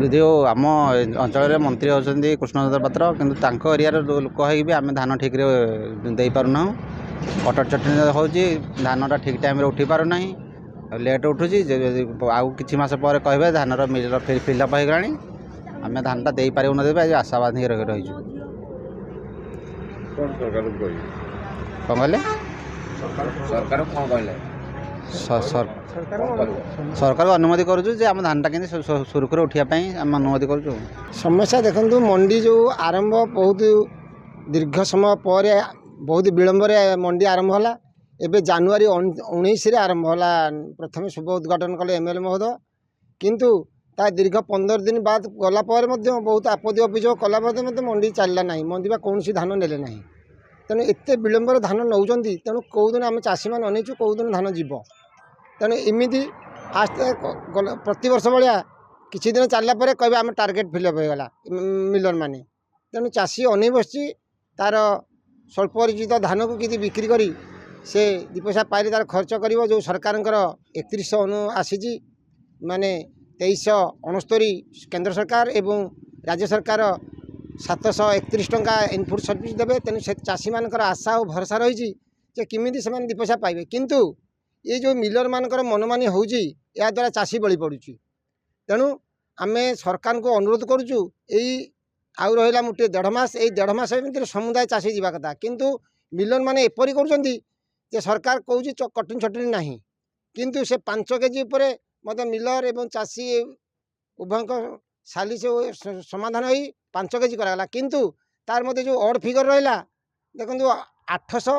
ଯଦିଓ ଆମ ଅଞ୍ଚଳରେ ମନ୍ତ୍ରୀ ହେଉଛନ୍ତି କୃଷ୍ଣଚନ୍ଦ୍ର ପାତ୍ର, କିନ୍ତୁ ତାଙ୍କ ଏରିଆର ଲୋକ ହେଇକି ବି ଆମେ ଧାନ ଠିକ୍ରେ ଦେଇପାରୁନାହୁଁ। କଟର ଚଟଣି ହେଉଛି, ଧାନଟା ଠିକ୍ ଟାଇମ୍ରେ ଉଠି ପାରୁନାହିଁ, ଲେଟ୍ ଉଠୁଛି। ଆଉ କିଛି ମାସ ପରେ କହିବେ ଧାନର ମିଲ୍ ଫିଲ୍ଅପ୍ ହେଇଗଲାଣି, ଆମେ ଧାନଟା ଦେଇପାରିବୁ ନଦେବୁ ଆଜି ଆଶା ବାନ୍ଧିକି ରହିଛୁ। କ'ଣ କହିଲେ? ସରକାରକୁ ଅନୁମତି କରୁଛୁ ଯେ ଆମ ଧାନଟା କେମିତି ସୁରୁଖୁରୁରେ ଉଠିବା ପାଇଁ ଆମେ ଅନୁମତି କରୁଛୁ। ସମସ୍ୟା ଦେଖନ୍ତୁ, ମଣ୍ଡି ଯେଉଁ ଆରମ୍ଭ ବହୁତ ଦୀର୍ଘ ସମୟ ପରେ ବହୁତ ବିଳମ୍ବରେ ମଣ୍ଡି ଆରମ୍ଭ ହେଲା। ଏବେ ଜାନୁଆରୀ 19ରେ ଆରମ୍ଭ ହେଲା। ପ୍ରଥମେ ଶୁଭ ଉଦ୍ଘାଟନ କଲେ MLA ମହୋଦୟ, କିନ୍ତୁ ତା ଦୀର୍ଘ 15 ଦିନ ବାଦ ଗଲା ପରେ ମଧ୍ୟ ବହୁତ ଆପତ୍ତି ଅଭିଯୋଗ କଲା ପରେ ମଧ୍ୟ ମଣ୍ଡି ଚାଲିଲା ନାହିଁ। ମଣ୍ଡି ବା କୌଣସି ଧାନ ନେଲେ ନାହିଁ। ତେଣୁ ଏତେ ବିଳମ୍ବରେ ଧାନ ନେଉଛନ୍ତି, ତେଣୁ କେଉଁଦିନ ଆମେ ଚାଷୀମାନେ ଅନେଇଛୁ କେଉଁଦିନ ଧାନ ଯିବ। ତେଣୁ ଏମିତି ଆସ୍ତେ ପ୍ରତିବର୍ଷ ଭଳିଆ କିଛି ଦିନ ଚାଲିଲା ପରେ କହିବେ ଆମ ଟାର୍ଗେଟ୍ ଫିଲ୍ଅପ୍ ହୋଇଗଲା ମିଲର ମାନେ। ତେଣୁ ଚାଷୀ ଅନେଇ ବସିଛି, ତା'ର ସ୍ୱଳ୍ପ ପରିଚିତ ଧାନକୁ କିଛି ବିକ୍ରି କରି ସେ ଦୁଇ ପଇସା ପାଇଲେ ତା'ର ଖର୍ଚ୍ଚ କରିବ। ଯେଉଁ ସରକାରଙ୍କର 3100 ଆସିଛି, ମାନେ 2369 କେନ୍ଦ୍ର ସରକାର ଏବଂ ରାଜ୍ୟ ସରକାର 731 ଟଙ୍କା ଇନପୁଟ୍ ସବସିଡି ଦେବେ। ତେଣୁ ସେ ଚାଷୀମାନଙ୍କର ଆଶା ଓ ଭରସା ରହିଛି ଯେ କେମିତି ସେମାନେ ଦୁଇ ପଇସା ପାଇବେ। କିନ୍ତୁ ये जो मिलर मानकर मनमानी होउची, या द्वारा चाषी बलि पड़ुची। तेणु आमे सरकार को अनुरोध करुचु, आउ रहा मुटे 1.5 मास, 1.5 मास भितर समुदाय चाषी जावा कथा, किंतु मिलर माने एपरी करुचंती जे सरकार कहूची कटनी छटनी नहीं, किंतु से 5 केजी उपरे मते मिलर एवं चाषी उभयक साली से समाधान होई 5 केजी करागला। किंतु तार मते जो ऑड फिगर रहिला देखंतु 800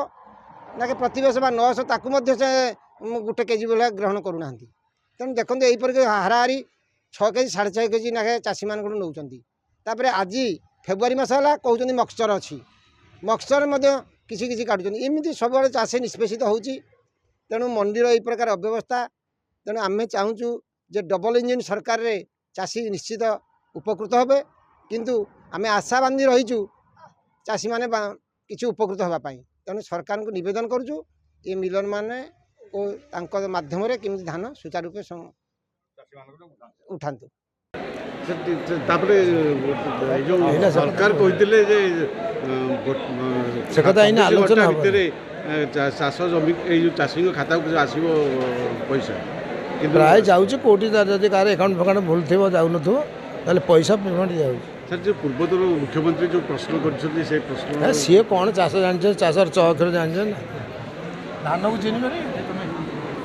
ना के प्रतिवर्ष 900 ताकू मध्य से गोटे केजी भाया ग्रहण करूना। तेणु देखते यहीपर हाराहारी 6 केजी 6.5 केजी ना चाषी मान नौ। आज फेब्रुआरी मस है कहते मक्सचर अच्छी, मक्सचर किसी किसी काटुं एमती सब चाषी निष्पेषित होची। तेणु मंडीर यही प्रकार अव्यवस्था। तेणु आम चाहूँ जे डबल इंजिन सरकार रे चाषी निश्चित उपकृत हे, किंतु आम आशा बांधी रहीचु चाषी मैंने किसी उपकृत होगापाई। तेणु सरकार को निवेदन करुचु ये मिलर माने माध्यम केमी धान सुचारू रूपे उठातु। सरकार कहते चाष जमी चाषी खाता आसो पैसा प्राय जाऊँ कौटी जब कार एकाउंट फेकाउंट भूल थी जाऊन पैसा पेमेंट जाऊँ। सर जो पूर्वतर मुख्यमंत्री जो प्रश्न कर सी कौन चाष जान चाषर चौथर जान धान को चिन्ह